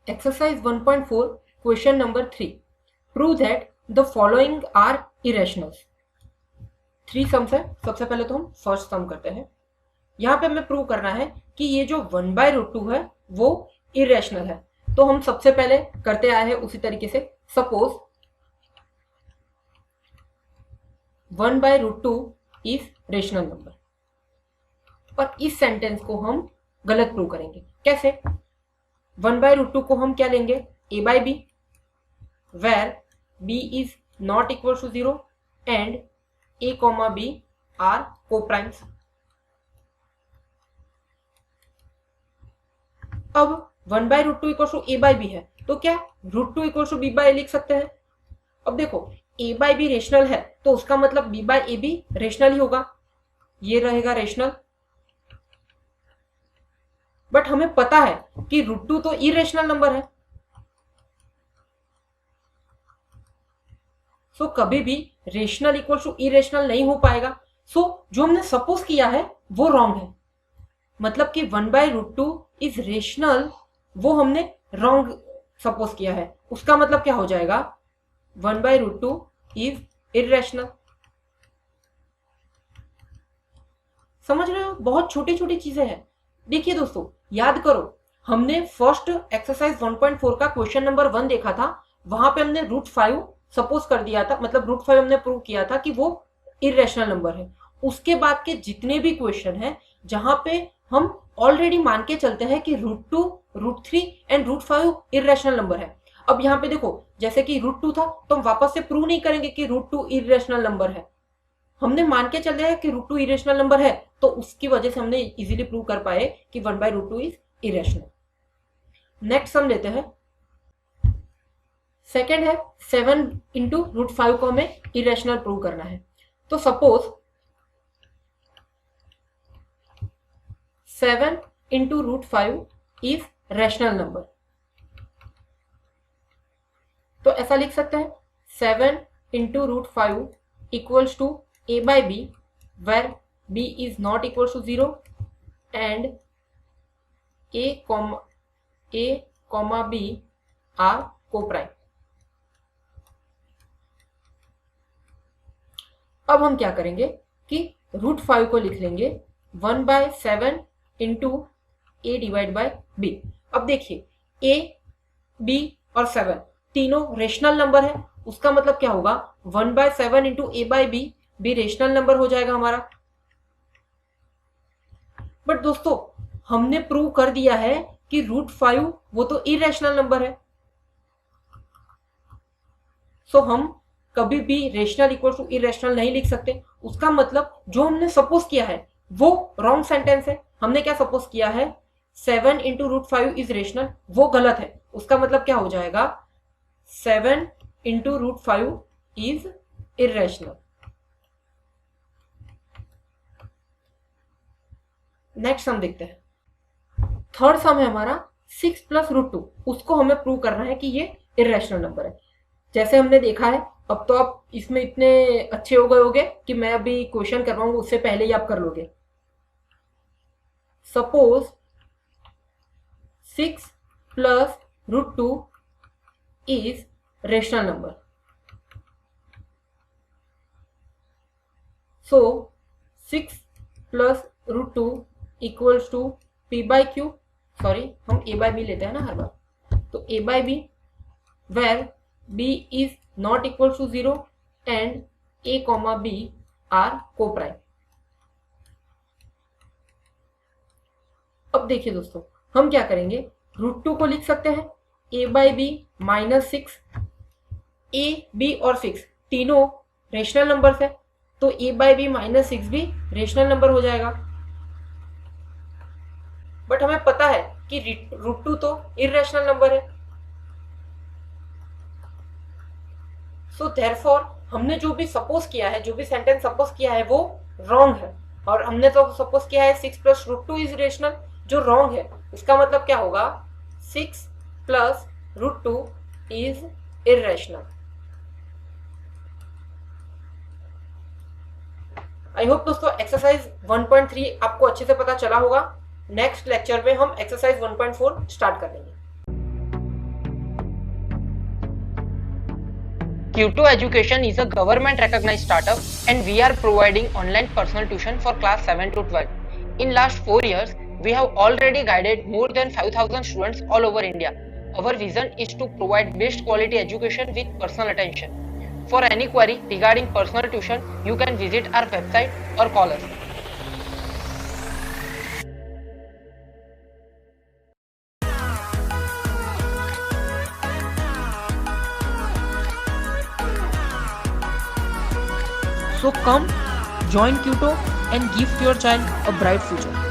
Exercise 1.4 question number 3. Prove that the following are irrationals. 3 sums है। सबसे पहले तो हम फर्स्ट सम करते हैं। यहाँ पे हमें प्रूव करना है कि ये जो 1/√2 है वो इरेशनल है। तो हम सबसे पहले करते आए हैं उसी तरीके से। सपोज 1/√2 इज रेशनल नंबर, और इस सेंटेंस को हम गलत प्रूव करेंगे। कैसे? 1/√2 को हम क्या लेंगे? a/b, where b is not equal to 0 and a, b are co-primes. अब 1/√2 इक्वल टू a/b है, तो क्या √2 इक्वल टू b/a लिख सकते हैं? अब देखो a/b रेशनल है तो उसका मतलब b/ab रेशनल ही होगा, ये रहेगा रेशनल। बट हमें पता है कि √2 तो इरेशनल नंबर है, सो कभी भी रेशनल इक्वल टू इरेशनल नहीं हो पाएगा। सो जो हमने सपोज किया है वो रॉन्ग है, मतलब कि 1/√2 इज रेशनल, वो हमने रॉन्ग सपोज किया है। उसका मतलब क्या हो जाएगा? 1/√2 इज इरेशनल। समझ रहे हो? बहुत छोटी छोटी चीजें हैं। देखिए दोस्तों, याद करो, हमने फर्स्ट एक्सरसाइज 1.4 का क्वेश्चन नंबर 1 देखा था। वहां पे हमने √5 सपोज कर दिया था, मतलब √5 हमने प्रूव किया था कि वो इरेशनल नंबर है। उसके बाद के जितने भी क्वेश्चन हैं जहां पे हम ऑलरेडी मान के चलते हैं कि √2, √3 एंड √5 इरेशनल नंबर है। अब यहाँ पे देखो, जैसे कि √2 था तो हम वापस से प्रूव नहीं करेंगे कि √2 इरेशनल नंबर है। हमने मान के चल रहे हैं कि √2 इरेशनल नंबर है, तो उसकी वजह से हमने इजीली प्रूव कर पाए कि 1/√2 इज इरेशनल। नेक्स्ट हम लेते हैं, सेकंड है 7 इंटू √5 को हमें इरेशनल प्रूव करना है। तो suppose 7 into √5 is rational number, तो ऐसा लिख सकते हैं 7 into √5 equals to a/b, where b is not equal to 0 and a, b are co-prime. अब हम क्या करेंगे कि √5 को लिख लेंगे 1/7 into a divide by b। अब देखिए a, b और 7 तीनों रेशनल नंबर है, उसका मतलब क्या होगा? 1/7 इंटू a/b भी रेशनल नंबर हो जाएगा हमारा। बट दोस्तों, हमने प्रूव कर दिया है कि √5 वो तो इरेशनल नंबर है, सो हम कभी भी रेशनल इक्वल टू इरेशनल नहीं लिख सकते। उसका मतलब जो हमने सपोज किया है वो रॉन्ग सेंटेंस है। हमने क्या सपोज किया है? 7 इंटू √5 इज रेशनल, वो गलत है। उसका मतलब क्या हो जाएगा? 7 इंटू √5 इज इरेशनल। नेक्स्ट हम देखते हैं, थर्ड सम है हमारा 6 प्लस √2। उसको हमें प्रूव करना है कि ये इरेशनल नंबर है। जैसे हमने देखा है, अब तो आप इसमें इतने अच्छे हो गए होगे कि मैं अभी क्वेश्चन करवाऊंगा उससे पहले ही आप कर लोगे। Suppose 6 plus √2 is rational number, so 6 plus √2 equals to p/q, sorry हम a/b लेते हैं ना हर बार, तो a/b where b is not equal to 0 and a, b are co-prime. अब देखिए दोस्तों, हम क्या करेंगे? √2 को लिख सकते हैं a/b माइनस 6। a, b और 6 तीनों रेशनल नंबर है, तो a/b माइनस 6 भी रेशनल नंबर हो जाएगा। बट हमें पता है कि √2 तो इरेशनल नंबर है, सो देयरफॉर हमने जो भी सपोज किया है, जो भी सेंटेंस सपोज किया है वो रॉन्ग है। और हमने तो सपोज किया है 6 प्लस √2 इज रेशनल, जो रॉन्ग है। उसका मतलब क्या होगा? 6 plus √2 is irrational. I hope दोस्तों एक्सरसाइज 1.3 आपको अच्छे से पता चला होगा। नेक्स्ट लेक्चर में हम एक्सरसाइज 1.4 स्टार्ट कर लेंगे। Q2 Education is a government recognized startup and we are providing online personal tuition for class 7 to 12. In last 4 years, we have already guided more than 5,000 students all over India. Our vision is to provide best quality education with personal attention. For any query regarding personal tuition, you can visit our website or call us. So come, join Q2 and give your child a bright future.